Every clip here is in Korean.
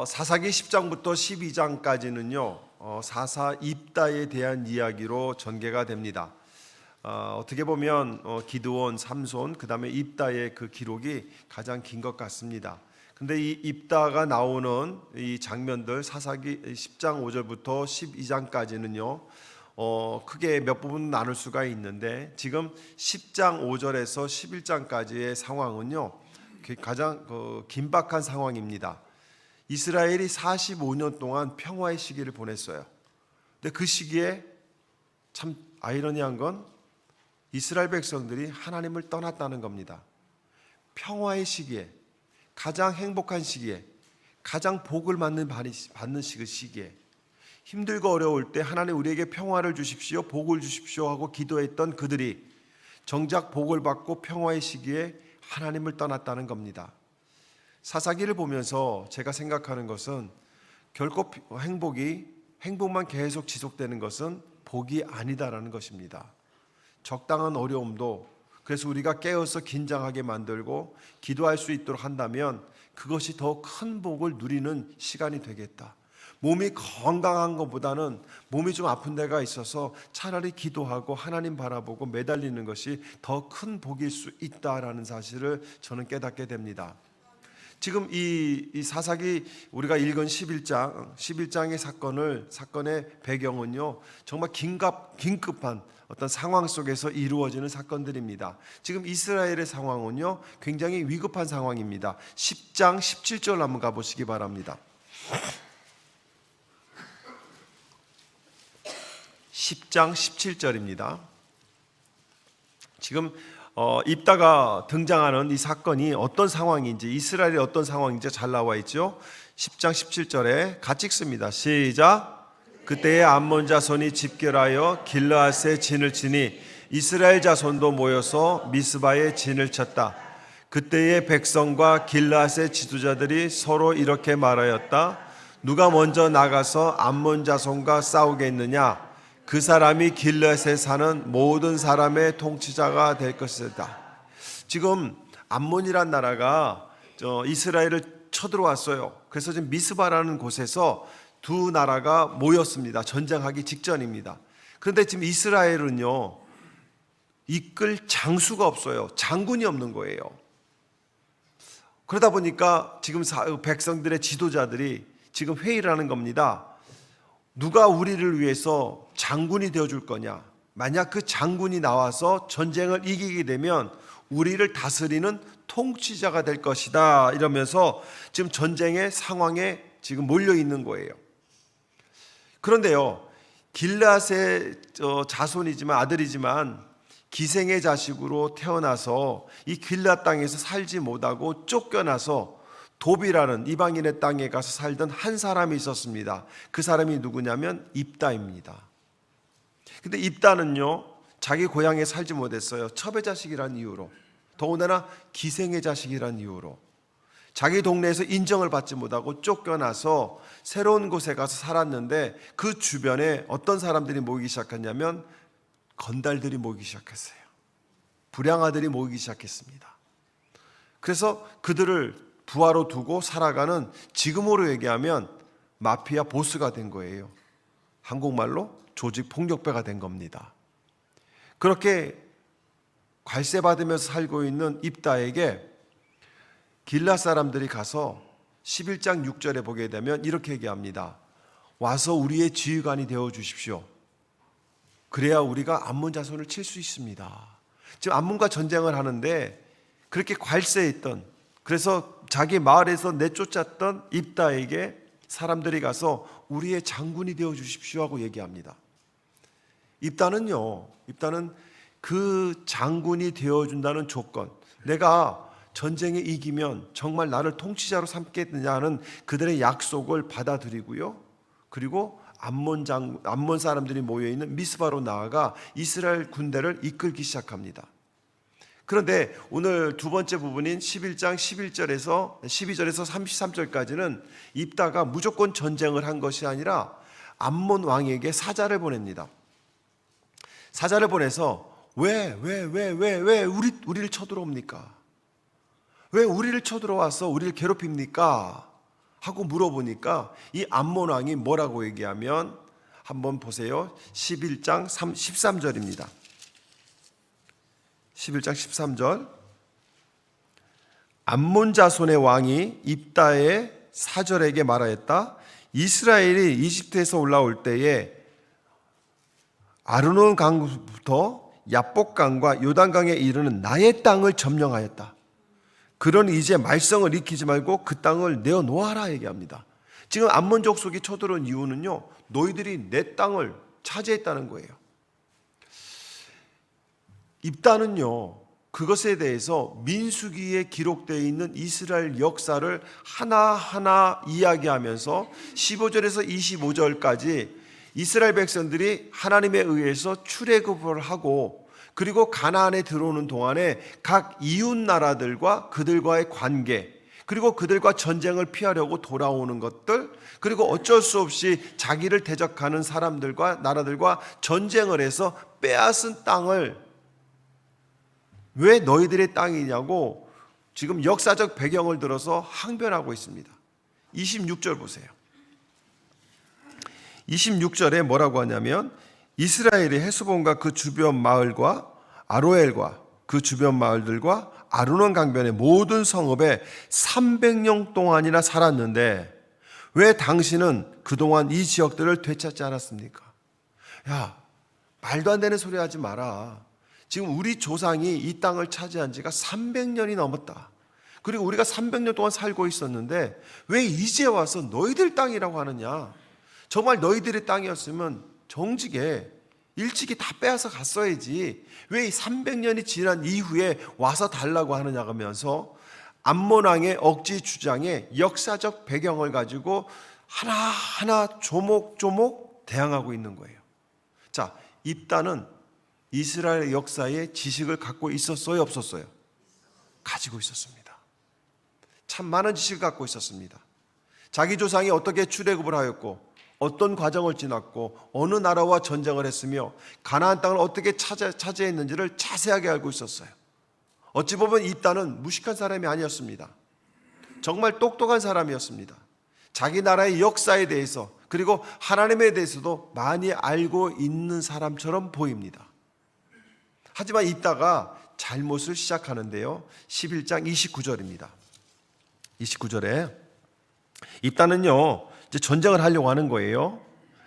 사사기 10장부터 12장까지는요 사사 입다에 대한 이야기로 전개가 됩니다. 어떻게 보면 기드온, 삼손, 그 다음에 입다의 그 기록이 가장 긴 것 같습니다. 근데 이 입다가 나오는 이 장면들 사사기 10장 5절부터 12장까지는요 크게 몇 부분 나눌 수가 있는데, 지금 10장 5절에서 11장까지의 상황은요 가장 긴박한 상황입니다. 이스라엘이 45년 동안 평화의 시기를 보냈어요. 근데 그 시기에 참 아이러니한 건 이스라엘 백성들이 하나님을 떠났다는 겁니다. 평화의 시기에, 가장 행복한 시기에, 가장 복을 받는 시기에, 힘들고 어려울 때 하나님 우리에게 평화를 주십시오, 복을 주십시오 하고 기도했던 그들이 정작 복을 받고 평화의 시기에 하나님을 떠났다는 겁니다. 사사기를 보면서 제가 생각하는 것은 결코 행복만 계속 지속되는 것은 복이 아니다라는 것입니다. 적당한 어려움도, 그래서 우리가 깨어서 긴장하게 만들고 기도할 수 있도록 한다면 그것이 더 큰 복을 누리는 시간이 되겠다. 몸이 건강한 것보다는 몸이 좀 아픈 데가 있어서 차라리 기도하고 하나님 바라보고 매달리는 것이 더 큰 복일 수 있다라는 사실을 저는 깨닫게 됩니다. 지금 이 사사기 우리가 읽은 11장의 사건의 배경은요 정말 긴급한 어떤 상황 속에서 이루어지는 사건들입니다. 지금 이스라엘의 상황은요 굉장히 위급한 상황입니다. 10장 17절 한번 가보시기 바랍니다. 10장 17절입니다. 지금 입다가 등장하는 이 사건이 어떤 상황인지, 이스라엘이 어떤 상황인지 잘 나와 있죠. 10장 17절에 같이 읽습니다. 시작. 그때에 암몬 자손이 집결하여 길르앗에 진을 치니 이스라엘 자손도 모여서 미스바에 진을 쳤다. 그때의 백성과 길르앗의 지도자들이 서로 이렇게 말하였다. 누가 먼저 나가서 암몬 자손과 싸우겠느냐? 그 사람이 길르앗에 사는 모든 사람의 통치자가 될 것이다. 지금 암몬이란 나라가 이스라엘을 쳐들어왔어요. 그래서 지금 미스바라는 곳에서 두 나라가 모였습니다. 전쟁하기 직전입니다. 그런데 지금 이스라엘은요 이끌 장수가 없어요. 장군이 없는 거예요. 그러다 보니까 지금 백성들의 지도자들이 지금 회의를 하는 겁니다. 누가 우리를 위해서 장군이 되어줄 거냐? 만약 그 장군이 나와서 전쟁을 이기게 되면 우리를 다스리는 통치자가 될 것이다. 이러면서 지금 전쟁의 상황에 지금 몰려 있는 거예요. 그런데요, 길르앗의 자손이지만 아들이지만 기생의 자식으로 태어나서 이 길르앗 땅에서 살지 못하고 쫓겨나서 도비라는 이방인의 땅에 가서 살던 한 사람이 있었습니다. 그 사람이 누구냐면 입다입니다. 근데 입다는요 자기 고향에 살지 못했어요. 첩의 자식이란 이유로, 더군다나 기생의 자식이란 이유로 자기 동네에서 인정을 받지 못하고 쫓겨나서 새로운 곳에 가서 살았는데, 그 주변에 어떤 사람들이 모이기 시작했냐면 건달들이 모이기 시작했어요. 불량아들이 모이기 시작했습니다. 그래서 그들을 부하로 두고 살아가는, 지금으로 얘기하면 마피아 보스가 된 거예요. 한국말로 조직 폭력배가 된 겁니다. 그렇게 괄세 받으면서 살고 있는 입다에게 길르앗 사람들이 가서 11장 6절에 보게 되면 이렇게 얘기합니다. 와서 우리의 지휘관이 되어 주십시오. 그래야 우리가 암몬 자손을 칠 수 있습니다. 지금 암몬과 전쟁을 하는데 그렇게 괄세했던, 그래서 자기 마을에서 내쫓았던 입다에게 사람들이 가서 우리의 장군이 되어 주십시오 하고 얘기합니다. 입다는 그 장군이 되어준다는 조건, 내가 전쟁에 이기면 정말 나를 통치자로 삼겠느냐는 그들의 약속을 받아들이고요. 그리고 암몬 사람들이 모여있는 미스바로 나아가 이스라엘 군대를 이끌기 시작합니다. 그런데 오늘 두 번째 부분인 11장 12절에서 33절까지는 입다가 무조건 전쟁을 한 것이 아니라 암몬 왕에게 사자를 보냅니다. 사자를 보내서 왜 우리를 쳐들어옵니까? 왜 우리를 쳐들어와서 우리를 괴롭힙니까? 하고 물어보니까 이 암몬 왕이 뭐라고 얘기하면 한번 보세요. 11장 13절입니다. 11장 13절. 암몬 자손의 왕이 입다의 사절에게 말하였다. 이스라엘이 이집트에서 올라올 때에 아르논 강부터 야복강과 요단강에 이르는 나의 땅을 점령하였다. 그러니 이제 말썽을 일으키지 말고 그 땅을 내어놓아라 얘기합니다. 지금 암몬 족속이 쳐들어온 이유는요, 너희들이 내 땅을 차지했다는 거예요. 입다는요, 그것에 대해서 민수기에 기록되어 있는 이스라엘 역사를 하나하나 이야기하면서 15절에서 25절까지 이스라엘 백성들이 하나님에 의해서 출애굽을 하고 그리고 가나안에 들어오는 동안에 각 이웃 나라들과 그들과의 관계, 그리고 그들과 전쟁을 피하려고 돌아오는 것들, 그리고 어쩔 수 없이 자기를 대적하는 사람들과 나라들과 전쟁을 해서 빼앗은 땅을 왜 너희들의 땅이냐고 지금 역사적 배경을 들어서 항변하고 있습니다. 26절 보세요. 26절에 뭐라고 하냐면 이스라엘이 헤스본과 그 주변 마을과 아로엘과 그 주변 마을들과 아르논 강변의 모든 성읍에 300년 동안이나 살았는데 왜 당신은 그동안 이 지역들을 되찾지 않았습니까? 야, 말도 안 되는 소리 하지 마라. 지금 우리 조상이 이 땅을 차지한 지가 300년이 넘었다. 그리고 우리가 300년 동안 살고 있었는데 왜 이제 와서 너희들 땅이라고 하느냐? 정말 너희들의 땅이었으면 정직에 일찍이 다 빼앗아 갔어야지. 왜 300년이 지난 이후에 와서 달라고 하느냐 하면서 암몬 왕의 억지 주장에 역사적 배경을 가지고 하나하나 조목조목 대항하고 있는 거예요. 자, 입다는 이스라엘 역사의 지식을 갖고 있었어요, 없었어요? 가지고 있었습니다. 참 많은 지식을 갖고 있었습니다. 자기 조상이 어떻게 출애굽을 하였고 어떤 과정을 지났고 어느 나라와 전쟁을 했으며 가나안 땅을 어떻게 차지했는지를 자세하게 알고 있었어요. 어찌 보면 입다는 무식한 사람이 아니었습니다. 정말 똑똑한 사람이었습니다. 자기 나라의 역사에 대해서 그리고 하나님에 대해서도 많이 알고 있는 사람처럼 보입니다. 하지만 입다가 잘못을 시작하는데요. 11장 29절입니다. 29절에 입다는요, 이제 전쟁을 하려고 하는 거예요.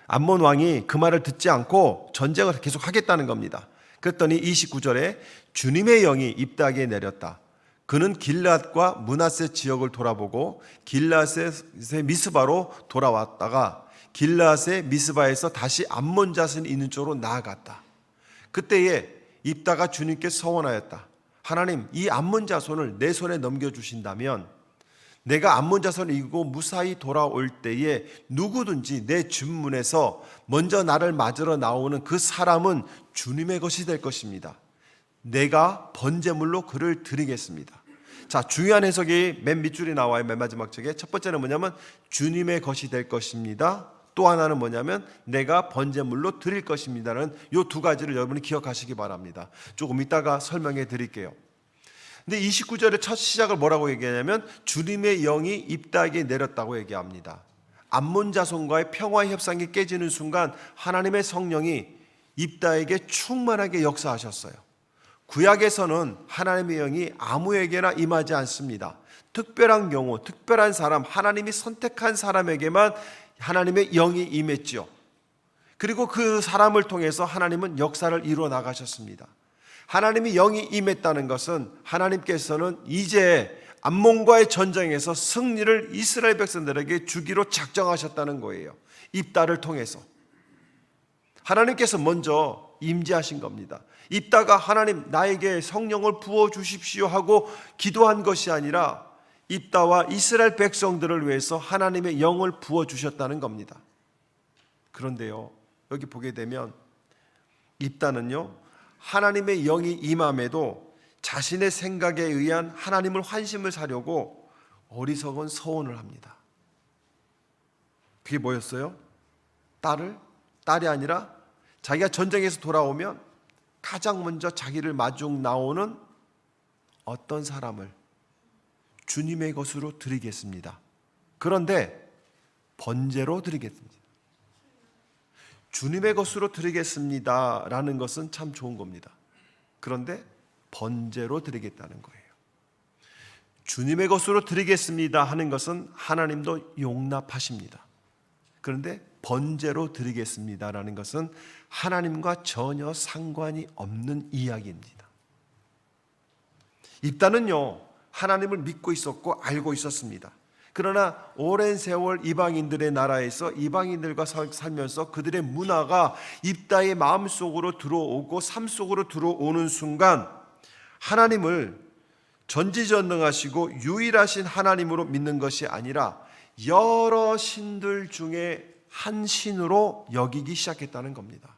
암몬 왕이 그 말을 듣지 않고 전쟁을 계속 하겠다는 겁니다. 그랬더니 29절에 주님의 영이 입다에게 내렸다. 그는 길앗과 므낫세 지역을 돌아보고 길앗의 미스바로 돌아왔다가 길앗의 미스바에서 다시 암몬 자손이 있는 쪽으로 나아갔다. 그때에 입다가 주님께 서원하였다. 하나님, 이 암몬 자손을 내 손에 넘겨주신다면 내가 암몬 자손을 이기고 무사히 돌아올 때에 누구든지 내 집문에서 먼저 나를 맞으러 나오는 그 사람은 주님의 것이 될 것입니다. 내가 번제물로 그를 드리겠습니다. 자, 중요한 해석이 맨 밑줄에 나와요. 맨 마지막 쪽에. 첫 번째는 뭐냐면 주님의 것이 될 것입니다. 또 하나는 뭐냐면 내가 번제물로 드릴 것입니다는 이 두 가지를 여러분이 기억하시기 바랍니다. 조금 이따가 설명해 드릴게요. 근데 29절의 첫 시작을 뭐라고 얘기하냐면 주님의 영이 입다에게 내렸다고 얘기합니다. 암몬 자손과의 평화 협상이 깨지는 순간 하나님의 성령이 입다에게 충만하게 역사하셨어요. 구약에서는 하나님의 영이 아무에게나 임하지 않습니다. 특별한 경우, 특별한 사람, 하나님이 선택한 사람에게만 하나님의 영이 임했죠. 그리고 그 사람을 통해서 하나님은 역사를 이루어 나가셨습니다. 하나님이 영이 임했다는 것은 하나님께서는 이제 암몬과의 전쟁에서 승리를 이스라엘 백성들에게 주기로 작정하셨다는 거예요. 입다를 통해서 하나님께서 먼저 임재하신 겁니다. 입다가 하나님 나에게 성령을 부어주십시오 하고 기도한 것이 아니라 입다와 이스라엘 백성들을 위해서 하나님의 영을 부어주셨다는 겁니다. 그런데요, 여기 보게 되면 입다는요, 하나님의 영이 임함에도 자신의 생각에 의한 하나님을 환심을 사려고 어리석은 서원을 합니다. 그게 뭐였어요? 딸이 아니라 자기가 전쟁에서 돌아오면 가장 먼저 자기를 마중 나오는 어떤 사람을 주님의 것으로 드리겠습니다. 그런데 번제로 드리겠습니다. 주님의 것으로 드리겠습니다라는 것은 참 좋은 겁니다. 그런데 번제로 드리겠다는 거예요. 주님의 것으로 드리겠습니다 하는 것은 하나님도 용납하십니다. 그런데 번제로 드리겠습니다라는 것은 하나님과 전혀 상관이 없는 이야기입니다. 입다는요, 하나님을 믿고 있었고 알고 있었습니다. 그러나 오랜 세월 이방인들의 나라에서 이방인들과 살면서 그들의 문화가 입다의 마음속으로 들어오고 삶 속으로 들어오는 순간 하나님을 전지전능하시고 유일하신 하나님으로 믿는 것이 아니라 여러 신들 중에 한 신으로 여기기 시작했다는 겁니다.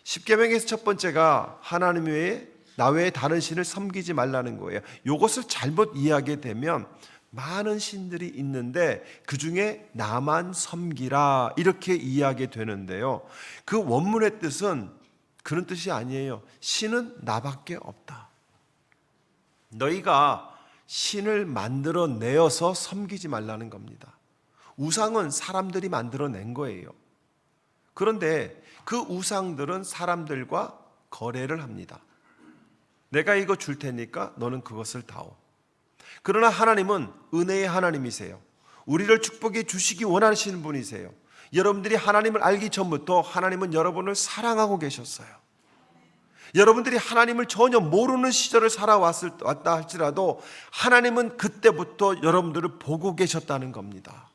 십계명에서 첫 번째가 하나님 외에 나 외에 다른 신을 섬기지 말라는 거예요. 이것을 잘못 이해하게 되면 많은 신들이 있는데 그 중에 나만 섬기라 이렇게 이해하게 되는데요. 그 원문의 뜻은 그런 뜻이 아니에요. 신은 나밖에 없다. 너희가 신을 만들어내어서 섬기지 말라는 겁니다. 우상은 사람들이 만들어낸 거예요. 그런데 그 우상들은 사람들과 거래를 합니다. 내가 이거 줄 테니까 너는 그것을 다오. 그러나 하나님은 은혜의 하나님이세요. 우리를 축복해 주시기 원하시는 분이세요. 여러분들이 하나님을 알기 전부터 하나님은 여러분을 사랑하고 계셨어요. 여러분들이 하나님을 전혀 모르는 시절을 살아왔다 할지라도 하나님은 그때부터 여러분들을 보고 계셨다는 겁니다.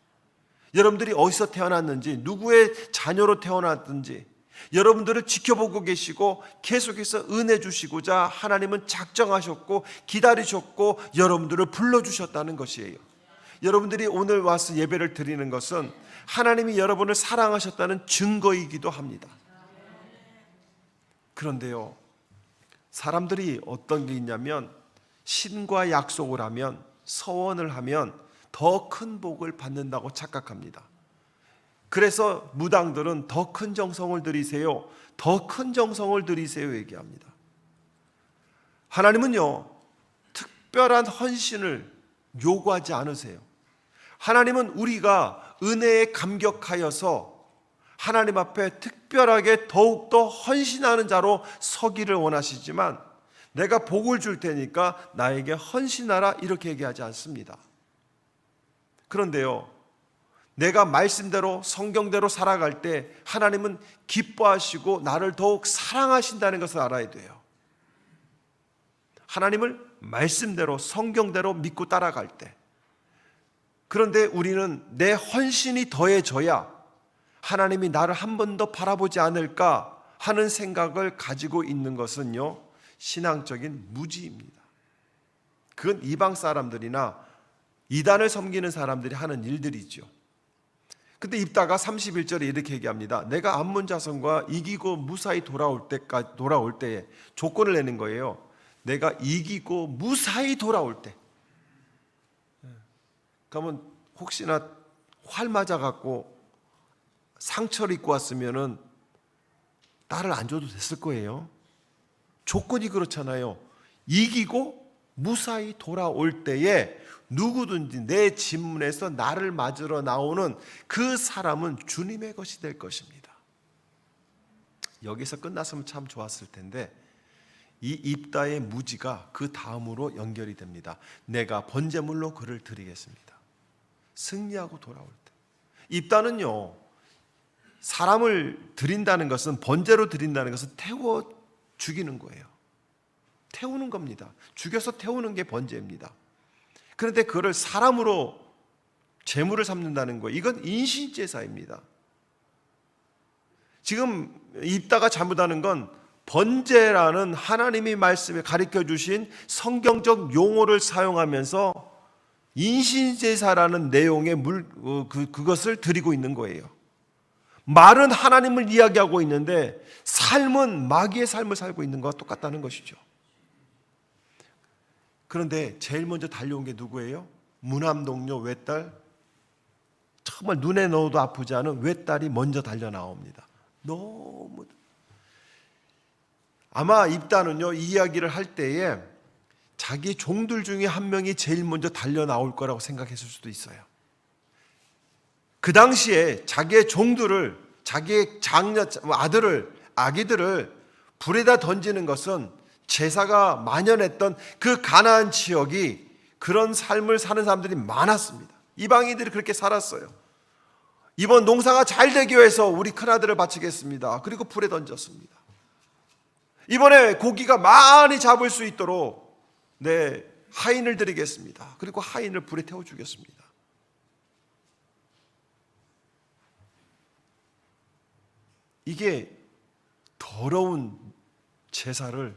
여러분들이 어디서 태어났는지, 누구의 자녀로 태어났든지 여러분들을 지켜보고 계시고 계속해서 은혜 주시고자 하나님은 작정하셨고 기다리셨고 여러분들을 불러주셨다는 것이에요. 여러분들이 오늘 와서 예배를 드리는 것은 하나님이 여러분을 사랑하셨다는 증거이기도 합니다. 그런데요, 사람들이 어떤 게 있냐면 신과 약속을 하면, 서원을 하면 더 큰 복을 받는다고 착각합니다. 그래서 무당들은 더 큰 정성을 들이세요, 더 큰 정성을 들이세요 얘기합니다. 하나님은요, 특별한 헌신을 요구하지 않으세요. 하나님은 우리가 은혜에 감격하여서 하나님 앞에 특별하게 더욱더 헌신하는 자로 서기를 원하시지만 내가 복을 줄 테니까 나에게 헌신하라 이렇게 얘기하지 않습니다. 그런데요, 내가 말씀대로 성경대로 살아갈 때 하나님은 기뻐하시고 나를 더욱 사랑하신다는 것을 알아야 돼요. 하나님을 말씀대로 성경대로 믿고 따라갈 때, 그런데 우리는 내 헌신이 더해져야 하나님이 나를 한 번 더 바라보지 않을까 하는 생각을 가지고 있는 것은요, 신앙적인 무지입니다. 그건 이방 사람들이나 이단을 섬기는 사람들이 하는 일들이죠. 근데 입다가 31절에 이렇게 얘기합니다. 내가 암몬 자손과 이기고 무사히 돌아올 때에 조건을 내는 거예요. 내가 이기고 무사히 돌아올 때. 그러면 혹시나 활 맞아갖고 상처를 입고 왔으면은 딸을 안 줘도 됐을 거예요. 조건이 그렇잖아요. 이기고 무사히 돌아올 때에 누구든지 내 집문에서 나를 맞으러 나오는 그 사람은 주님의 것이 될 것입니다. 여기서 끝났으면 참 좋았을 텐데 이 입다의 무지가 그 다음으로 연결이 됩니다. 내가 번제물로 그를 드리겠습니다. 승리하고 돌아올 때. 입다는요, 사람을 드린다는 것은, 번제로 드린다는 것은 태워 죽이는 거예요. 태우는 겁니다. 죽여서 태우는 게 번제입니다. 그런데 그걸 사람으로 제물을 삼는다는 거예요. 이건 인신제사입니다. 지금 입다가 잘못하는 건 번제라는 하나님이 말씀에 가르쳐 주신 성경적 용어를 사용하면서 인신제사라는 내용의 그것을 드리고 있는 거예요. 말은 하나님을 이야기하고 있는데 삶은 마귀의 삶을 살고 있는 것과 똑같다는 것이죠. 그런데 제일 먼저 달려온 게 누구예요? 무남동료 외딸, 정말 눈에 넣어도 아프지 않은 외딸이 먼저 달려 나옵니다. 너무 아마 입다는요, 이 이야기를 할 때에 자기 종들 중에 한 명이 제일 먼저 달려 나올 거라고 생각했을 수도 있어요. 그 당시에 자기의 종들을, 자기의 아기들을 불에다 던지는 것은 제사가 만연했던 그 가나안 지역이 그런 삶을 사는 사람들이 많았습니다. 이방인들이 그렇게 살았어요. 이번 농사가 잘 되기 위해서 우리 큰아들을 바치겠습니다. 그리고 불에 던졌습니다. 이번에 고기가 많이 잡을 수 있도록 하인을 드리겠습니다. 그리고 하인을 불에 태워 주겠습니다. 이게 더러운 제사를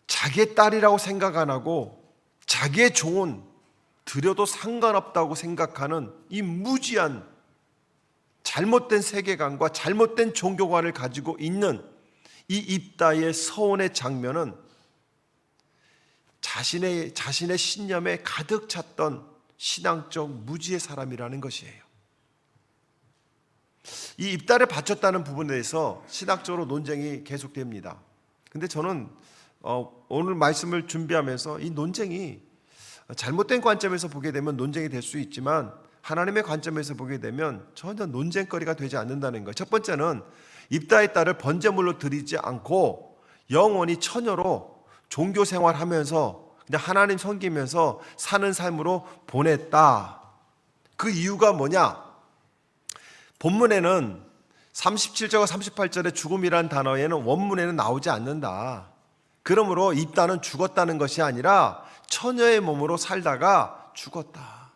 자기의 딸이라고 생각 안 하고 자기의 종은 드려도 상관없다고 생각하는 이 무지한 잘못된 세계관과 잘못된 종교관을 가지고 있는 이 입다의 서원의 장면은 자신의 신념에 가득 찼던 신앙적 무지의 사람이라는 것이에요. 이 입다를 바쳤다는 부분에 대해서 신학적으로 논쟁이 계속됩니다. 근데 저는 오늘 말씀을 준비하면서 이 논쟁이 잘못된 관점에서 보게 되면 논쟁이 될 수 있지만 하나님의 관점에서 보게 되면 전혀 논쟁거리가 되지 않는다는 거예요. 첫 번째는 입다의 딸을 번제물로 드리지 않고 영원히 처녀로 종교 생활하면서 그냥 하나님 섬기면서 사는 삶으로 보냈다. 그 이유가 뭐냐? 본문에는 37절과 38절의 죽음이라는 단어에는 원문에는 나오지 않는다. 그러므로 입다는 죽었다는 것이 아니라 처녀의 몸으로 살다가 죽었다.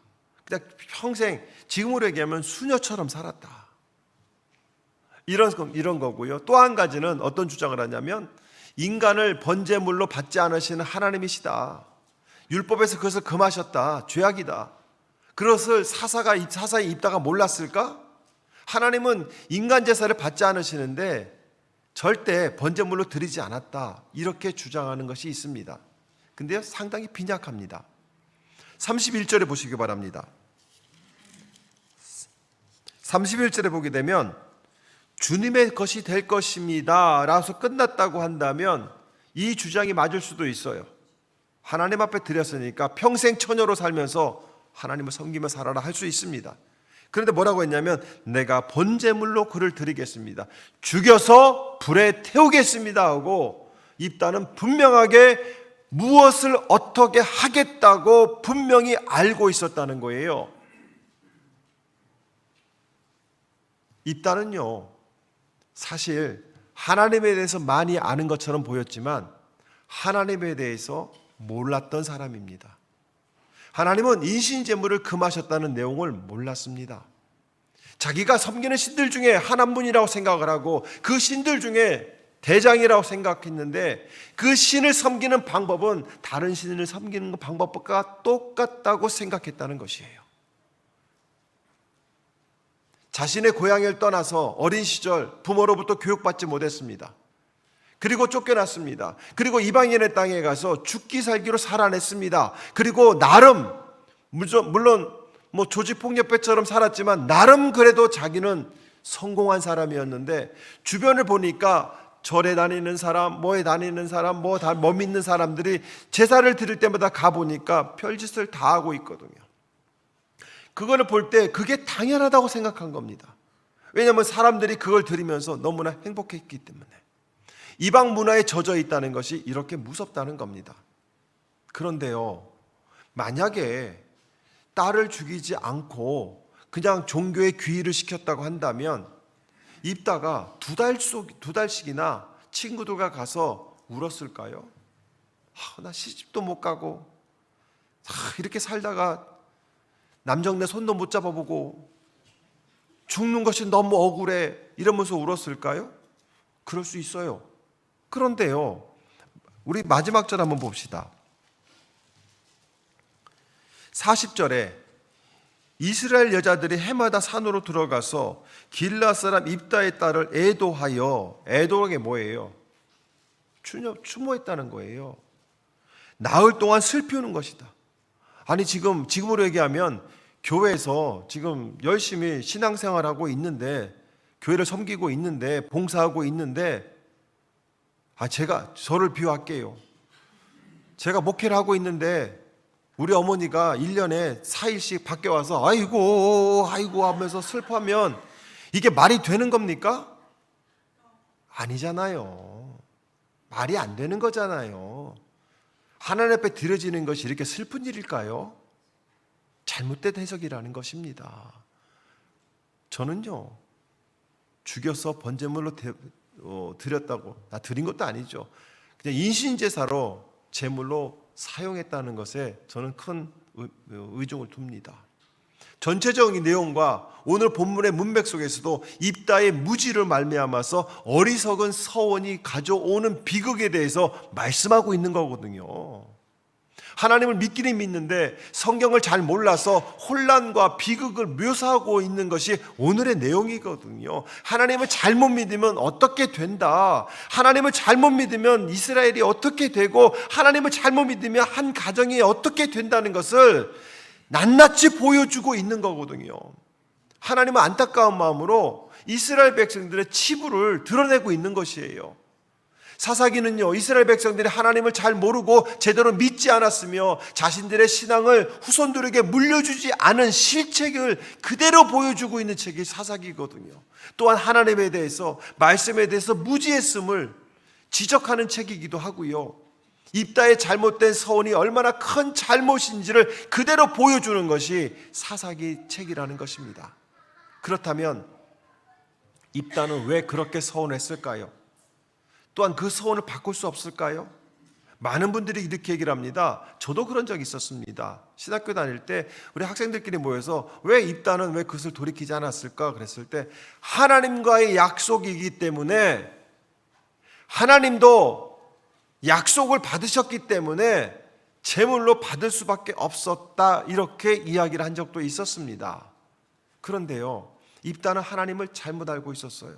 그냥 평생 지금으로 얘기하면 수녀처럼 살았다. 이런 거고요. 또 한 가지는 어떤 주장을 하냐면 인간을 번제물로 받지 않으시는 하나님이시다. 율법에서 그것을 금하셨다. 죄악이다. 그것을 사사의 입다가 몰랐을까? 하나님은 인간 제사를 받지 않으시는데 절대 번제물로 드리지 않았다. 이렇게 주장하는 것이 있습니다. 근데요, 상당히 빈약합니다. 31절에 보시기 바랍니다. 31절에 보게 되면 주님의 것이 될 것입니다 라서 끝났다고 한다면 이 주장이 맞을 수도 있어요. 하나님 앞에 드렸으니까 평생 처녀로 살면서 하나님을 섬기며 살아라 할 수 있습니다. 그런데 뭐라고 했냐면 내가 번제물로 그를 드리겠습니다. 죽여서 불에 태우겠습니다 하고 입다는 분명하게 무엇을 어떻게 하겠다고 분명히 알고 있었다는 거예요. 입다는요, 사실 하나님에 대해서 많이 아는 것처럼 보였지만 하나님에 대해서 몰랐던 사람입니다. 하나님은 인신제물을 금하셨다는 내용을 몰랐습니다. 자기가 섬기는 신들 중에 하나뿐이라고 생각을 하고 그 신들 중에 대장이라고 생각했는데 그 신을 섬기는 방법은 다른 신을 섬기는 방법과 똑같다고 생각했다는 것이에요. 자신의 고향을 떠나서 어린 시절 부모로부터 교육받지 못했습니다. 그리고 쫓겨났습니다. 그리고 이방인의 땅에 가서 죽기 살기로 살아냈습니다. 그리고 나름 물론 조직폭력배처럼 살았지만 나름 그래도 자기는 성공한 사람이었는데 주변을 보니까 절에 다니는 사람, 뭐에 다니는 사람, 뭐 믿는 사람들이 제사를 드릴 때마다 가보니까 별짓을 다 하고 있거든요. 그거를 볼 때 그게 당연하다고 생각한 겁니다. 왜냐하면 사람들이 그걸 들으면서 너무나 행복했기 때문에. 이방 문화에 젖어 있다는 것이 이렇게 무섭다는 겁니다. 그런데요, 만약에 딸을 죽이지 않고 그냥 종교에 귀의를 시켰다고 한다면 입다가 두 달씩이나 친구들과 가서 울었을까요? 나 시집도 못 가고 이렇게 살다가 남정네 손도 못 잡아보고 죽는 것이 너무 억울해 이러면서 울었을까요? 그럴 수 있어요. 그런데요, 우리 마지막 절 한번 봅시다. 40절에 이스라엘 여자들이 해마다 산으로 들어가서 길라 사람 입다의 딸을 애도하여, 애도하는 게 뭐예요? 추모했다는 거예요. 나흘 동안 슬피우는 것이다. 아니 지금으로 얘기하면 교회에서 지금 열심히 신앙생활하고 있는데, 교회를 섬기고 있는데, 봉사하고 있는데 제가 저를 비유할게요. 제가 목회를 하고 있는데 우리 어머니가 1년에 4일씩 밖에 와서 아이고 하면서 슬퍼하면 이게 말이 되는 겁니까? 아니잖아요. 말이 안 되는 거잖아요. 하나님 앞에 드려지는 것이 이렇게 슬픈 일일까요? 잘못된 해석이라는 것입니다. 저는요, 죽여서 번제물로 드렸다고, 드린 것도 아니죠. 그냥 인신제사로 제물로 사용했다는 것에 저는 큰 의중을 둡니다. 전체적인 내용과 오늘 본문의 문맥 속에서도 입다의 무지를 말미암아서 어리석은 서원이 가져오는 비극에 대해서 말씀하고 있는 거거든요. 하나님을 믿기는 믿는데 성경을 잘 몰라서 혼란과 비극을 묘사하고 있는 것이 오늘의 내용이거든요. 하나님을 잘못 믿으면 어떻게 된다. 하나님을 잘못 믿으면 이스라엘이 어떻게 되고 하나님을 잘못 믿으면 한 가정이 어떻게 된다는 것을 낱낱이 보여주고 있는 거거든요. 하나님은 안타까운 마음으로 이스라엘 백성들의 치부를 드러내고 있는 것이에요. 사사기는요, 이스라엘 백성들이 하나님을 잘 모르고 제대로 믿지 않았으며 자신들의 신앙을 후손들에게 물려주지 않은 실책을 그대로 보여주고 있는 책이 사사기거든요. 또한 하나님에 대해서, 말씀에 대해서 무지했음을 지적하는 책이기도 하고요. 입다의 잘못된 서원이 얼마나 큰 잘못인지를 그대로 보여주는 것이 사사기 책이라는 것입니다. 그렇다면 입다는 왜 그렇게 서운했을까요? 또한 그 서원을 바꿀 수 없을까요? 많은 분들이 이렇게 얘기를 합니다. 저도 그런 적이 있었습니다. 신학교 다닐 때 우리 학생들끼리 모여서 왜 입다는 왜 그것을 돌이키지 않았을까 그랬을 때 하나님과의 약속이기 때문에 하나님도 약속을 받으셨기 때문에 제물로 받을 수밖에 없었다 이렇게 이야기를 한 적도 있었습니다. 그런데요, 입다는 하나님을 잘못 알고 있었어요.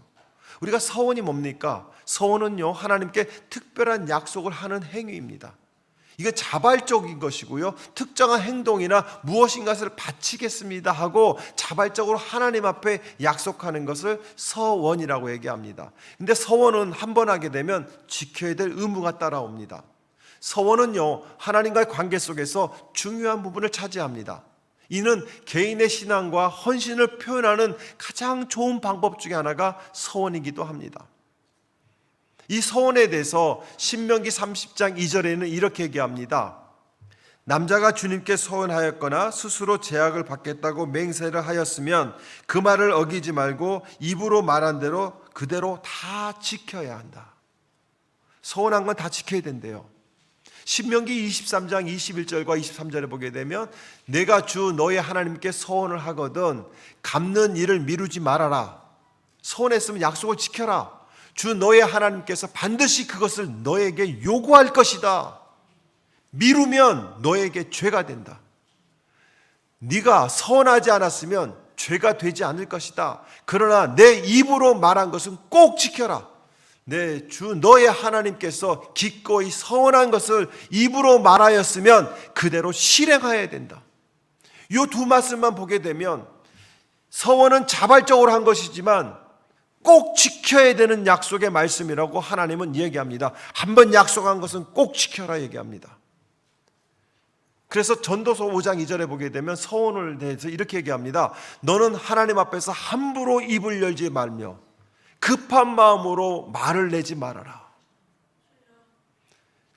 우리가 서원이 뭡니까? 서원은요, 하나님께 특별한 약속을 하는 행위입니다. 이게 자발적인 것이고요, 특정한 행동이나 무엇인가를 바치겠습니다 하고 자발적으로 하나님 앞에 약속하는 것을 서원이라고 얘기합니다. 근데 서원은 한 번 하게 되면 지켜야 될 의무가 따라옵니다. 서원은요, 하나님과의 관계 속에서 중요한 부분을 차지합니다. 이는 개인의 신앙과 헌신을 표현하는 가장 좋은 방법 중에 하나가 서원이기도 합니다. 이 서원에 대해서 신명기 30장 2절에는 이렇게 얘기합니다. 남자가 주님께 서원하였거나 스스로 제약을 받겠다고 맹세를 하였으면 그 말을 어기지 말고 입으로 말한 대로 그대로 다 지켜야 한다. 서원한 건 다 지켜야 된대요. 신명기 23장 21절과 23절에 보게 되면 내가 주 너의 하나님께 서원을 하거든 갚는 일을 미루지 말아라. 서원했으면 약속을 지켜라. 주 너의 하나님께서 반드시 그것을 너에게 요구할 것이다. 미루면 너에게 죄가 된다. 네가 서원하지 않았으면 죄가 되지 않을 것이다. 그러나 내 입으로 말한 것은 꼭 지켜라. 내 주 너의 하나님께서 기꺼이 서원한 것을 입으로 말하였으면 그대로 실행해야 된다. 이 두 말씀만 보게 되면 서원은 자발적으로 한 것이지만 꼭 지켜야 되는 약속의 말씀이라고 하나님은 얘기합니다. 한번 약속한 것은 꼭 지켜라 얘기합니다. 그래서 전도서 5장 2절에 보게 되면 서원을 대해서 이렇게 얘기합니다. 너는 하나님 앞에서 함부로 입을 열지 말며 급한 마음으로 말을 내지 말아라.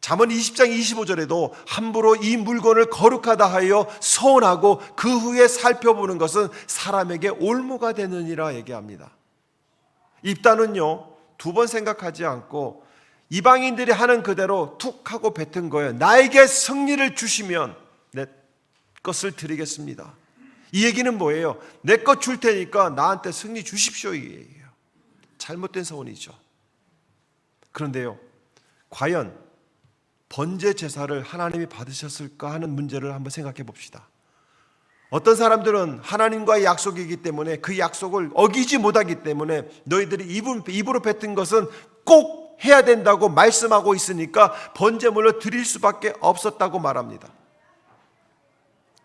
잠언 20장 25절에도 함부로 이 물건을 거룩하다 하여 서원하고 그 후에 살펴보는 것은 사람에게 올무가 되느니라 얘기합니다. 입다는요, 두 번 생각하지 않고 이방인들이 하는 그대로 툭 하고 뱉은 거예요. 나에게 승리를 주시면 내 것을 드리겠습니다. 이 얘기는 뭐예요? 내 것 줄 테니까 나한테 승리 주십시오 이 얘기예요. 잘못된 서원이죠. 그런데요, 과연 번제 제사를 하나님이 받으셨을까 하는 문제를 한번 생각해 봅시다. 어떤 사람들은 하나님과의 약속이기 때문에 그 약속을 어기지 못하기 때문에 너희들이 입으로 뱉은 것은 꼭 해야 된다고 말씀하고 있으니까 번제물로 드릴 수밖에 없었다고 말합니다.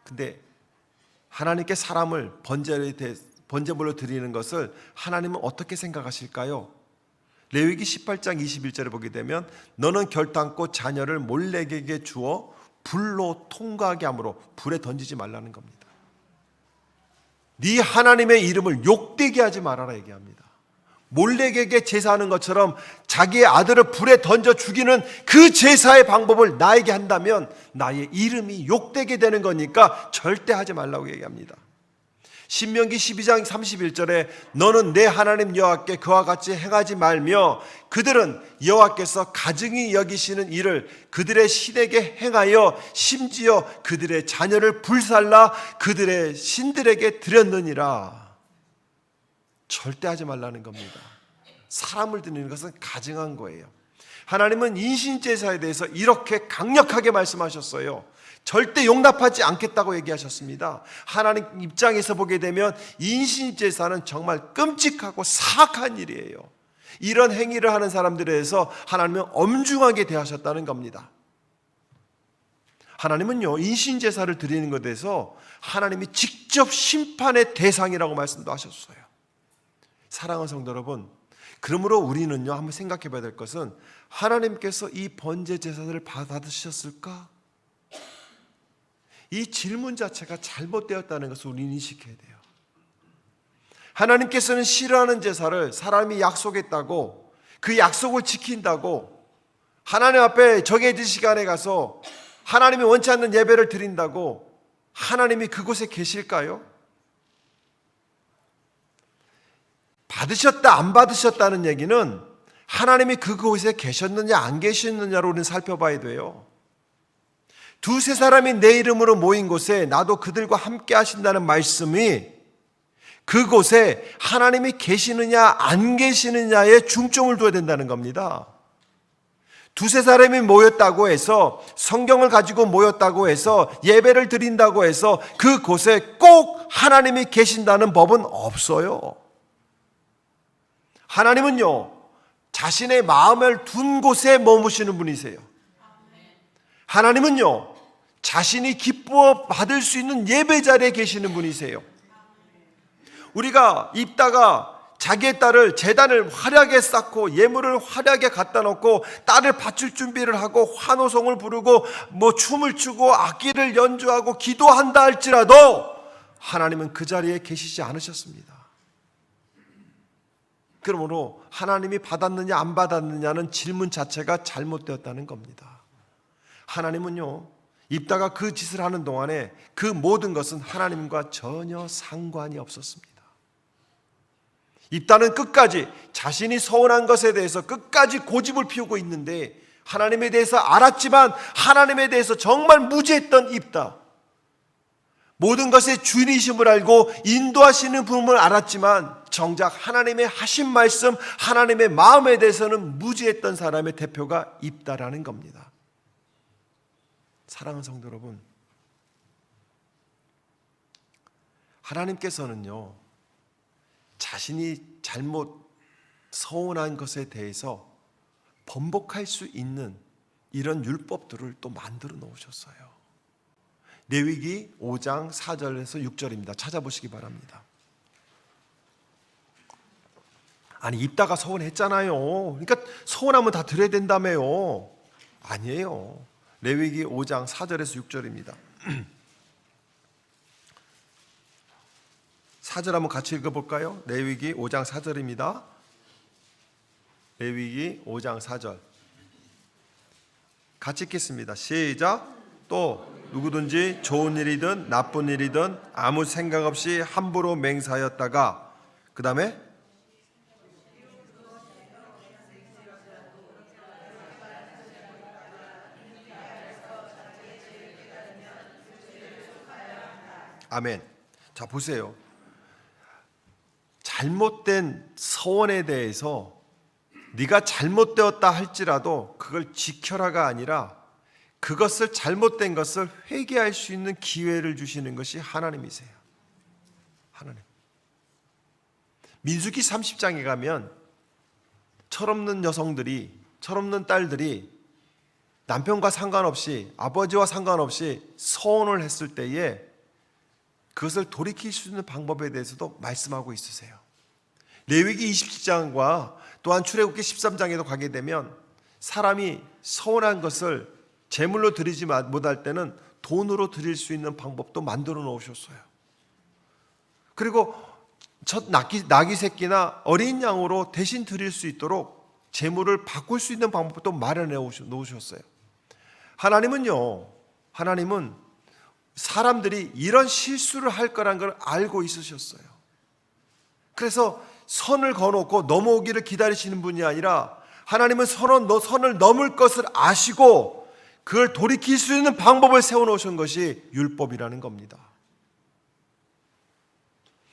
근데 하나님께 사람을 번제물로 드리는 것을 하나님은 어떻게 생각하실까요? 레위기 18장 21절에 보게 되면 너는 결단코 자녀를 몰렉에게 주어 불로 통과하게 함으로 불에 던지지 말라는 겁니다. 네 하나님의 이름을 욕되게 하지 말아라 얘기합니다. 몰렉에게 제사하는 것처럼 자기의 아들을 불에 던져 죽이는 그 제사의 방법을 나에게 한다면 나의 이름이 욕되게 되는 거니까 절대 하지 말라고 얘기합니다. 신명기 12장 31절에 너는 내 하나님 여호와께 그와 같이 행하지 말며 그들은 여호와께서 가증히 여기시는 일을 그들의 신에게 행하여 심지어 그들의 자녀를 불살라 그들의 신들에게 드렸느니라. 절대 하지 말라는 겁니다. 사람을 드리는 것은 가증한 거예요. 하나님은 인신제사에 대해서 이렇게 강력하게 말씀하셨어요. 절대 용납하지 않겠다고 얘기하셨습니다. 하나님 입장에서 보게 되면 인신제사는 정말 끔찍하고 사악한 일이에요. 이런 행위를 하는 사람들에 대해서 하나님은 엄중하게 대하셨다는 겁니다. 하나님은요, 인신제사를 드리는 것에 대해서 하나님이 직접 심판의 대상이라고 말씀도 하셨어요. 사랑하는 성도 여러분, 그러므로 우리는요, 한번 생각해 봐야 될 것은 하나님께서 이 번제 제사를 받으셨을까? 이 질문 자체가 잘못되었다는 것을 우리는 인식해야 돼요. 하나님께서는 싫어하는 제사를 사람이 약속했다고, 그 약속을 지킨다고, 하나님 앞에 정해진 시간에 가서 하나님이 원치 않는 예배를 드린다고 하나님이 그곳에 계실까요? 받으셨다 안 받으셨다는 얘기는 하나님이 그곳에 계셨느냐 안 계셨느냐로 우리는 살펴봐야 돼요. 두세 사람이 내 이름으로 모인 곳에 나도 그들과 함께 하신다는 말씀이 그곳에 하나님이 계시느냐 안 계시느냐에 중점을 둬야 된다는 겁니다. 두세 사람이 모였다고 해서, 성경을 가지고 모였다고 해서, 예배를 드린다고 해서 그곳에 꼭 하나님이 계신다는 법은 없어요. 하나님은요, 자신의 마음을 둔 곳에 머무시는 분이세요. 하나님은요, 자신이 기뻐 받을 수 있는 예배 자리에 계시는 분이세요. 우리가 입다가 자기의 딸을 제단을 화려하게 쌓고 예물을 화려하게 갖다 놓고 딸을 바칠 준비를 하고 환호성을 부르고 춤을 추고 악기를 연주하고 기도한다 할지라도 하나님은 그 자리에 계시지 않으셨습니다. 그러므로 하나님이 받았느냐 안 받았느냐는 질문 자체가 잘못되었다는 겁니다. 하나님은요, 입다가 그 짓을 하는 동안에 그 모든 것은 하나님과 전혀 상관이 없었습니다. 입다는 끝까지 자신이 서운한 것에 대해서 끝까지 고집을 피우고 있는데 하나님에 대해서 알았지만 하나님에 대해서 정말 무지했던 입다, 모든 것의 주인이심을 알고 인도하시는 분을 알았지만 정작 하나님의 하신 말씀, 하나님의 마음에 대해서는 무지했던 사람의 대표가 입다라는 겁니다. 사랑하는 성도 여러분, 하나님께서는요, 자신이 잘못 서운한 것에 대해서 번복할 수 있는 이런 율법들을 또 만들어 놓으셨어요. 레위기 5장 4절에서 6절입니다. 찾아보시기 바랍니다. 아니, 입다가 서운했잖아요. 그러니까 서운하면 다 드려야 된다며요. 아니에요. 레위기 5장 4절에서 6절입니다. 4절 한번 같이 읽어볼까요? 레위기 5장 4절입니다. 레위기 5장 4절 같이 읽겠습니다. 시작. 또 누구든지 좋은 일이든 나쁜 일이든 아무 생각 없이 함부로 맹세하였다가, 그 다음에 아멘. 자, 보세요. 잘못된 서원에 대해서 네가 잘못되었다 할지라도 그걸 지켜라가 아니라 그것을, 잘못된 것을 회개할 수 있는 기회를 주시는 것이 하나님이세요. 하나님. 민수기 30장에 가면 철없는 여성들이, 철없는 딸들이 남편과 상관없이, 아버지와 상관없이 서원을 했을 때에 그것을 돌이킬 수 있는 방법에 대해서도 말씀하고 있으세요. 레위기 27장과 또한 출애굽기 13장에도 가게 되면 사람이 서운한 것을 제물로 드리지 못할 때는 돈으로 드릴 수 있는 방법도 만들어 놓으셨어요. 그리고 첫 나귀 새끼나 어린 양으로 대신 드릴 수 있도록 제물을 바꿀 수 있는 방법도 마련해 놓으셨어요. 하나님은 사람들이 이런 실수를 할 거란 걸 알고 있으셨어요. 그래서 선을 거놓고 넘어오기를 기다리시는 분이 아니라 하나님은 선을 넘을 것을 아시고 그걸 돌이킬 수 있는 방법을 세워놓으신 것이 율법이라는 겁니다.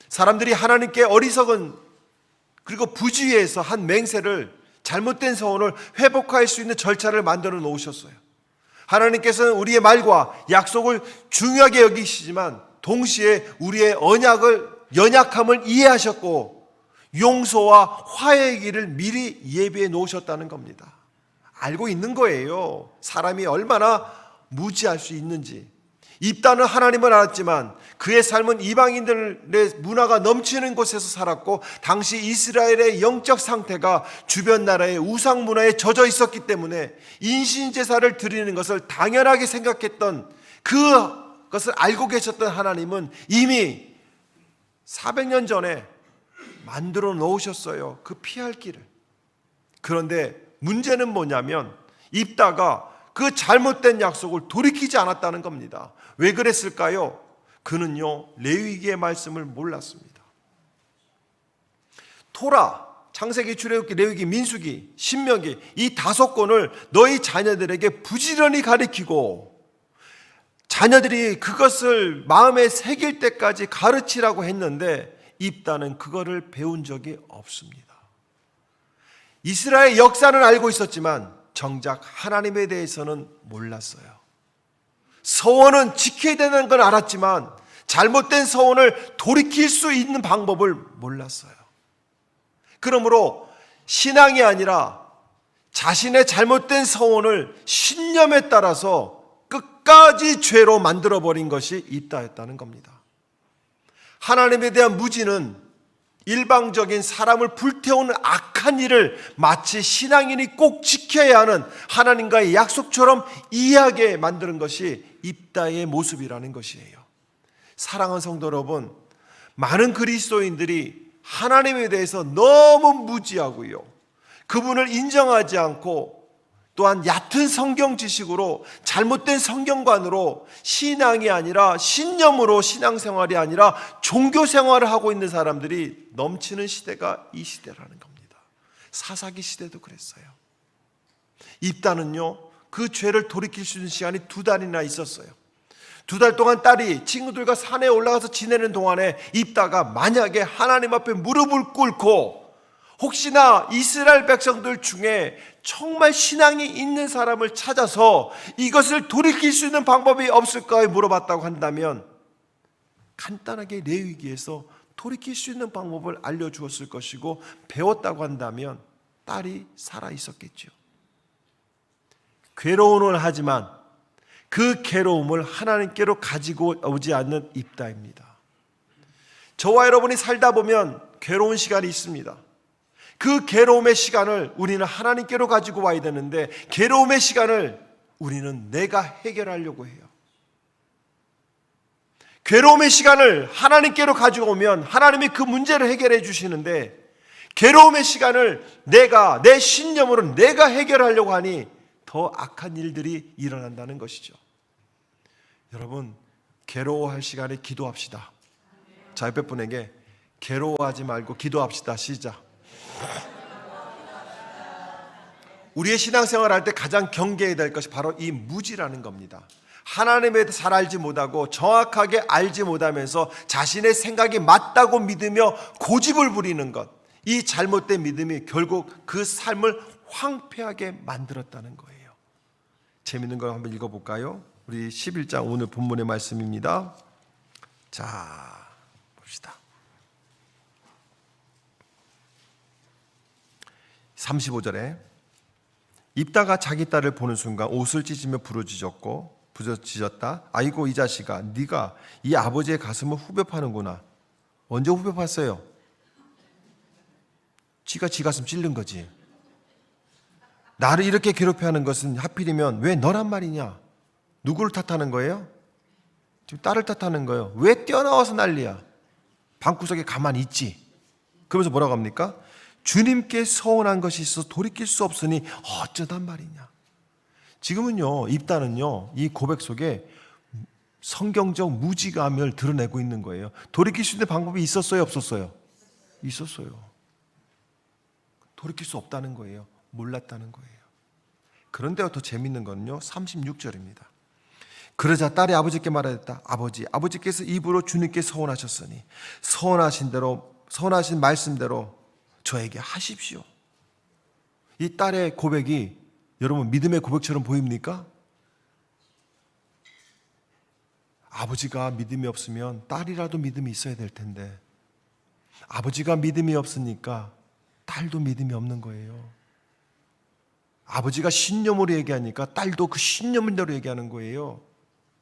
사람들이 하나님께 어리석은 그리고 부주의해서 한 맹세를, 잘못된 서원을 회복할 수 있는 절차를 만들어 놓으셨어요. 하나님께서는 우리의 말과 약속을 중요하게 여기시지만 동시에 우리의 연약함을 이해하셨고 용서와 화해의 길을 미리 예비해 놓으셨다는 겁니다. 알고 있는 거예요. 사람이 얼마나 무지할 수 있는지. 입다는 하나님을 알았지만 그의 삶은 이방인들의 문화가 넘치는 곳에서 살았고 당시 이스라엘의 영적 상태가 주변 나라의 우상 문화에 젖어 있었기 때문에 인신제사를 드리는 것을 당연하게 생각했던 그것을 알고 계셨던 하나님은 이미 400년 전에 만들어 놓으셨어요. 그 피할 길을. 그런데 문제는 뭐냐면 입다가 그 잘못된 약속을 돌이키지 않았다는 겁니다. 왜 그랬을까요? 그는요 레위기의 말씀을 몰랐습니다. 토라, 창세기, 출애굽기, 레위기, 민수기, 신명기 이 5권을 너희 자녀들에게 부지런히 가르치고 자녀들이 그것을 마음에 새길 때까지 가르치라고 했는데 입다는 그거를 배운 적이 없습니다. 이스라엘 역사는 알고 있었지만 정작 하나님에 대해서는 몰랐어요. 서원은 지켜야 되는 걸 알았지만 잘못된 서원을 돌이킬 수 있는 방법을 몰랐어요. 그러므로 신앙이 아니라 자신의 잘못된 서원을 신념에 따라서 끝까지 죄로 만들어버린 것이 입다였다는 겁니다. 하나님에 대한 무지는 일방적인 사람을 불태우는 악한 일을 마치 신앙인이 꼭 지켜야 하는 하나님과의 약속처럼 이해하게 만드는 것이 입다의 모습이라는 것이에요. 사랑하는 성도 여러분, 많은 그리스도인들이 하나님에 대해서 너무 무지하고요, 그분을 인정하지 않고 또한 얕은 성경 지식으로 잘못된 성경관으로 신앙이 아니라 신념으로 신앙생활이 아니라 종교생활을 하고 있는 사람들이 넘치는 시대가 이 시대라는 겁니다. 사사기 시대도 그랬어요. 입다는요 그 죄를 돌이킬 수 있는 시간이 2달이나 있었어요. 2달 동안 딸이 친구들과 산에 올라가서 지내는 동안에 입다가 만약에 하나님 앞에 무릎을 꿇고 혹시나 이스라엘 백성들 중에 정말 신앙이 있는 사람을 찾아서 이것을 돌이킬 수 있는 방법이 없을까 물어봤다고 한다면 간단하게 레위기에서 돌이킬 수 있는 방법을 알려주었을 것이고 배웠다고 한다면 딸이 살아 있었겠죠. 괴로움을 하지만 그 괴로움을 하나님께로 가지고 오지 않는 입다입니다. 저와 여러분이 살다 보면 괴로운 시간이 있습니다. 그 괴로움의 시간을 우리는 하나님께로 가지고 와야 되는데 괴로움의 시간을 우리는 내가 해결하려고 해요. 괴로움의 시간을 하나님께로 가지고 오면 하나님이 그 문제를 해결해 주시는데 괴로움의 시간을 내 신념으로 내가 해결하려고 하니 더 악한 일들이 일어난다는 것이죠. 여러분, 괴로워할 시간에 기도합시다. 자, 옆에 분에게 괴로워하지 말고 기도합시다. 시작. 우리의 신앙생활을 할 때 가장 경계해야 될 것이 바로 이 무지라는 겁니다. 하나님에 대해 잘 알지 못하고 정확하게 알지 못하면서 자신의 생각이 맞다고 믿으며 고집을 부리는 것, 이 잘못된 믿음이 결국 그 삶을 황폐하게 만들었다는 거예요. 재밌는 걸 한번 읽어볼까요? 우리 11장 오늘 본문의 말씀입니다. 자, 봅시다. 35절에 입다가 자기 딸을 보는 순간 옷을 찢으며 부르짖었다. 아이고 이 자식아, 네가 이 아버지의 가슴을 후벼 파는구나. 언제 후벼 팠어요? 지가 지 가슴 찔른 거지. 나를 이렇게 괴롭게 하는 것은 하필이면 왜 너란 말이냐? 누구를 탓하는 거예요? 지금 딸을 탓하는 거예요. 왜 뛰어나와서 난리야? 방구석에 가만히 있지. 그러면서 뭐라고 합니까? 주님께 서운한 것이 있어서 돌이킬 수 없으니 어쩌단 말이냐. 지금은요, 입다는요, 이 고백 속에 성경적 무지감을 드러내고 있는 거예요. 돌이킬 수 있는 방법이 있었어요, 없었어요? 있었어요. 돌이킬 수 없다는 거예요. 몰랐다는 거예요. 그런데 더 재밌는 건요, 36절입니다. 그러자 딸이 아버지께 말하였다. 아버지께서 입으로 주님께 서원하셨으니 서원하신 말씀대로 저에게 하십시오. 이 딸의 고백이 여러분 믿음의 고백처럼 보입니까? 아버지가 믿음이 없으면 딸이라도 믿음이 있어야 될 텐데 아버지가 믿음이 없으니까 딸도 믿음이 없는 거예요. 아버지가 신념으로 얘기하니까 딸도 그 신념대로 얘기하는 거예요.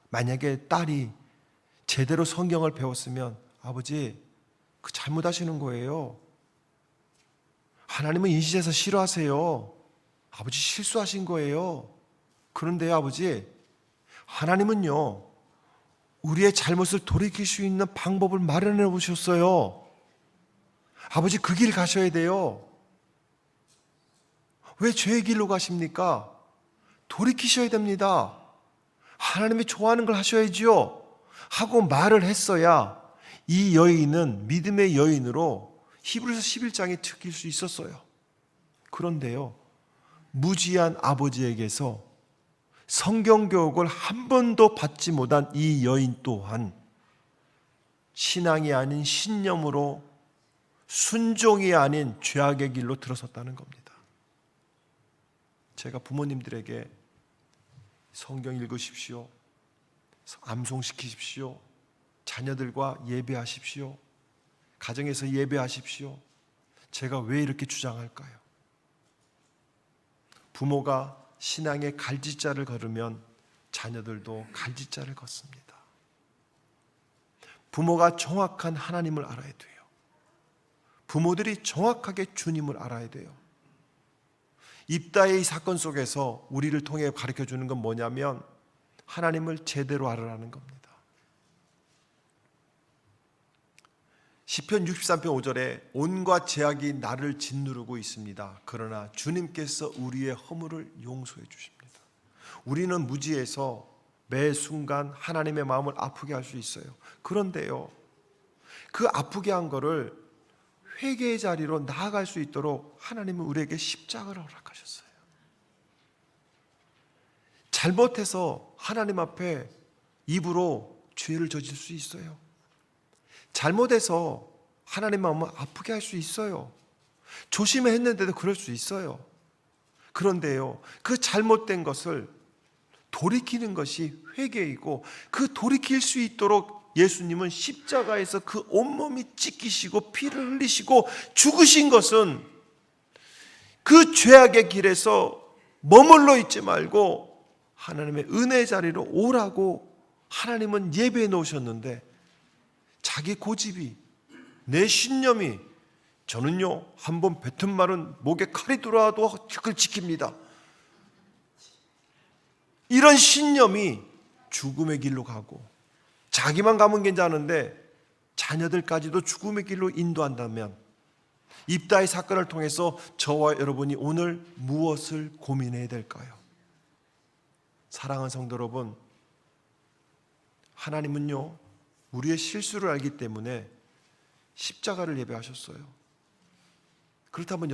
만약에 딸이 제대로 성경을 배웠으면 아버지 그 잘못하시는 거예요. 하나님은 인신에서 싫어하세요. 아버지 실수하신 거예요. 그런데요 아버지, 하나님은요 우리의 잘못을 돌이킬 수 있는 방법을 마련해 보셨어요. 아버지 그 길 가셔야 돼요. 왜 죄의 길로 가십니까? 돌이키셔야 됩니다. 하나님이 좋아하는 걸 하셔야지요 하고 말을 했어야 이 여인은 믿음의 여인으로 히브리서 11장에 찍힐 수 있었어요. 그런데요 무지한 아버지에게서 성경 교육을 한 번도 받지 못한 이 여인 또한 신앙이 아닌 신념으로 순종이 아닌 죄악의 길로 들어섰다는 겁니다. 제가 부모님들에게 성경 읽으십시오, 암송시키십시오, 자녀들과 예배하십시오, 가정에서 예배하십시오, 제가 왜 이렇게 주장할까요? 부모가 신앙의 갈짓자를 걸으면 자녀들도 갈짓자를 걷습니다. 부모가 정확한 하나님을 알아야 돼요. 부모들이 정확하게 주님을 알아야 돼요. 입다의 이 사건 속에서 우리를 통해 가르쳐주는 건 뭐냐면 하나님을 제대로 알아라는 겁니다. 시편 63편 5절에 온갖 죄악이 나를 짓누르고 있습니다. 그러나 주님께서 우리의 허물을 용서해 주십니다. 우리는 무지해서 매 순간 하나님의 마음을 아프게 할 수 있어요. 그런데요 그 아프게 한 거를 회개의 자리로 나아갈 수 있도록 하나님은 우리에게 십자가를 허락하셨어요. 잘못해서 하나님 앞에 입으로 죄를 저질 수 있어요. 잘못해서 하나님 마음을 아프게 할 수 있어요. 조심해 했는데도 그럴 수 있어요. 그런데요 그 잘못된 것을 돌이키는 것이 회개이고 그 돌이킬 수 있도록 예수님은 십자가에서 그 온몸이 찢기시고 피를 흘리시고 죽으신 것은 그 죄악의 길에서 머물러 있지 말고 하나님의 은혜의 자리로 오라고 하나님은 예배해 놓으셨는데 자기 고집이, 내 신념이, 저는요 한번 뱉은 말은 목에 칼이 들어와도 그걸 지킵니다, 이런 신념이 죽음의 길로 가고 자기만 가면 괜찮은데 자녀들까지도 죽음의 길로 인도한다면 입다의 사건을 통해서 저와 여러분이 오늘 무엇을 고민해야 될까요? 사랑하는 성도 여러분, 하나님은요 우리의 실수를 알기 때문에 십자가를 예배하셨어요. 그렇다면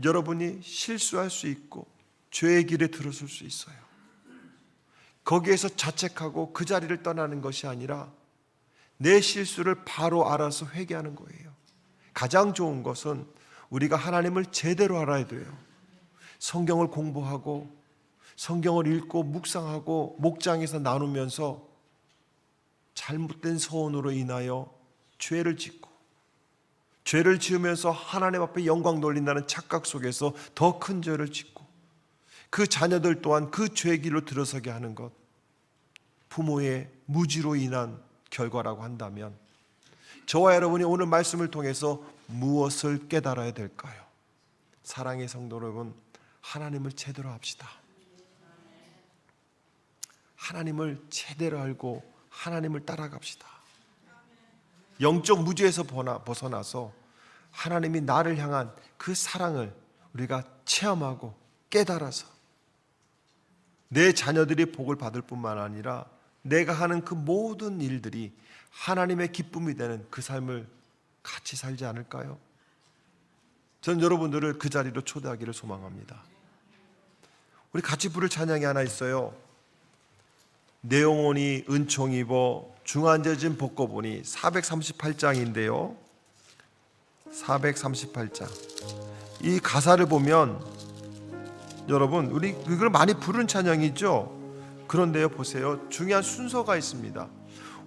여러분이 실수할 수 있고 죄의 길에 들어설 수 있어요. 거기에서 자책하고 그 자리를 떠나는 것이 아니라 내 실수를 바로 알아서 회개하는 거예요. 가장 좋은 것은 우리가 하나님을 제대로 알아야 돼요. 성경을 공부하고 성경을 읽고 묵상하고 목장에서 나누면서 잘못된 소원으로 인하여 죄를 짓고 죄를 지으면서 하나님 앞에 영광 돌린다는 착각 속에서 더 큰 죄를 짓고 그 자녀들 또한 그 죄의 길로 들어서게 하는 것, 부모의 무지로 인한 결과라고 한다면 저와 여러분이 오늘 말씀을 통해서 무엇을 깨달아야 될까요? 사랑의 성도 여러분, 하나님을 제대로 합시다. 하나님을 제대로 알고 하나님을 따라갑시다. 영적 무지에서 벗어나서 하나님이 나를 향한 그 사랑을 우리가 체험하고 깨달아서 내 자녀들이 복을 받을 뿐만 아니라 내가 하는 그 모든 일들이 하나님의 기쁨이 되는 그 삶을 같이 살지 않을까요? 전 여러분들을 그 자리로 초대하기를 소망합니다. 우리 같이 부를 찬양이 하나 있어요. 내 영혼이 은총 입어 중한죄짐 벗고 보니 438장인데요. 438장. 이 가사를 보면 여러분 우리 이걸 많이 부른 찬양이죠. 그런데요 보세요. 중요한 순서가 있습니다.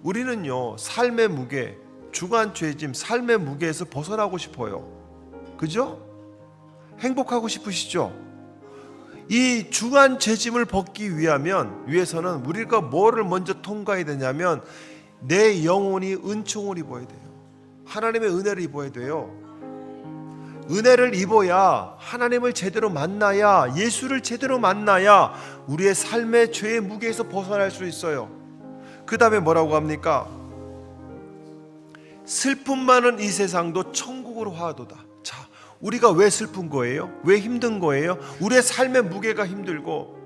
우리는요 삶의 무게, 중한죄짐, 삶의 무게에서 벗어나고 싶어요. 그죠? 행복하고 싶으시죠? 이 중한 죄짐을 벗기 위해서는 우리가 뭐를 먼저 통과해야 되냐면 내 영혼이 은총을 입어야 돼요. 하나님의 은혜를 입어야 돼요. 은혜를 입어야 하나님을 제대로 만나야, 예수를 제대로 만나야 우리의 삶의 죄의 무게에서 벗어날 수 있어요. 그 다음에 뭐라고 합니까? 슬픔 많은 이 세상도 천국으로 화하도다. 자, 우리가 왜 슬픈 거예요? 왜 힘든 거예요? 우리의 삶의 무게가 힘들고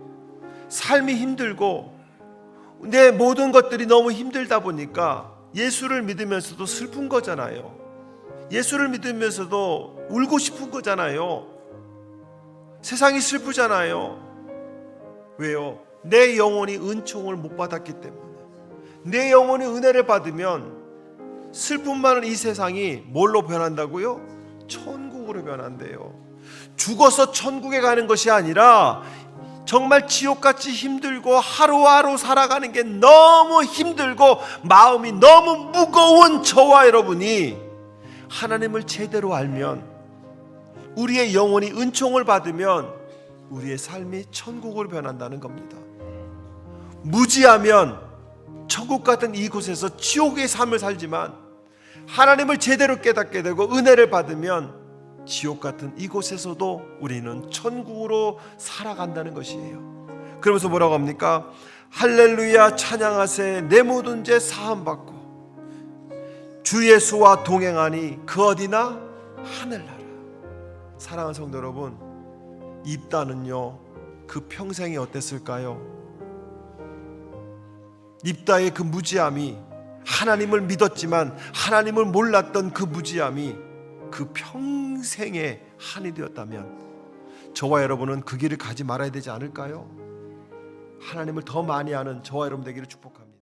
삶이 힘들고 내 모든 것들이 너무 힘들다 보니까 예수를 믿으면서도 슬픈 거잖아요. 예수를 믿으면서도 울고 싶은 거잖아요. 세상이 슬프잖아요. 왜요? 내 영혼이 은총을 못 받았기 때문에. 내 영혼이 은혜를 받으면 슬픔 많은 이 세상이 뭘로 변한다고요? 천국으로 변한대요. 죽어서 천국에 가는 것이 아니라 정말 지옥같이 힘들고 하루하루 살아가는 게 너무 힘들고 마음이 너무 무거운 저와 여러분이 하나님을 제대로 알면, 우리의 영혼이 은총을 받으면 우리의 삶이 천국으로 변한다는 겁니다. 무지하면 천국 같은 이곳에서 지옥의 삶을 살지만 하나님을 제대로 깨닫게 되고 은혜를 받으면 지옥 같은 이곳에서도 우리는 천국으로 살아간다는 것이에요. 그러면서 뭐라고 합니까? 할렐루야 찬양하세 내 모든 죄 사함 받고 주 예수와 동행하니 그 어디나 하늘나라. 사랑하는 성도 여러분, 입다는요 그 평생이 어땠을까요? 입다의 그 무지함이, 하나님을 믿었지만 하나님을 몰랐던 그 무지함이 그 평생의 한이 되었다면 저와 여러분은 그 길을 가지 말아야 되지 않을까요? 하나님을 더 많이 아는 저와 여러분 되기를 축복합니다.